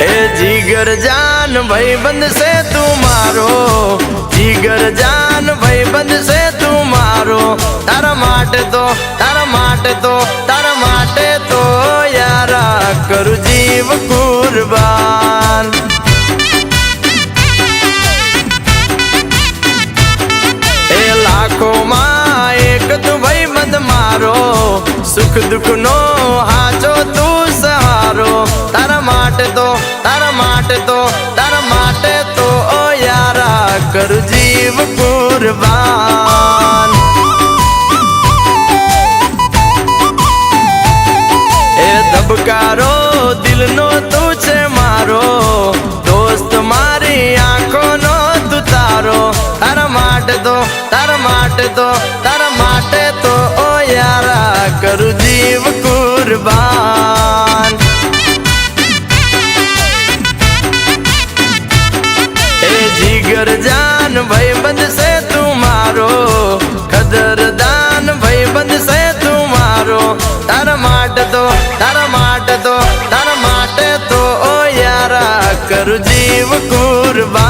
ए जिगर जान भाईबंद से तू मारो, जिगर जान भाईबंद से तू मारो। तारा माटे तो यारा करू जीव कुर्बान। ए लाखों मां एक तू भाईबंद मारो, सुख दुख नो हाचो तू सहारो। तारा माटे तो ओ यारा करू जीव कुर्बान। ए धबकारो दिल नो तू छे मारो, दोस्त मारी आंखों नो तू तारो। तारा माटे तो ओ यारा करू जीव कुर्बान। जिगर जान भाईबंद से तू मारो, कदरदान भाईबंद से तू मारो। तारा माटे तो ओ यारा करू जीव कुर्बान।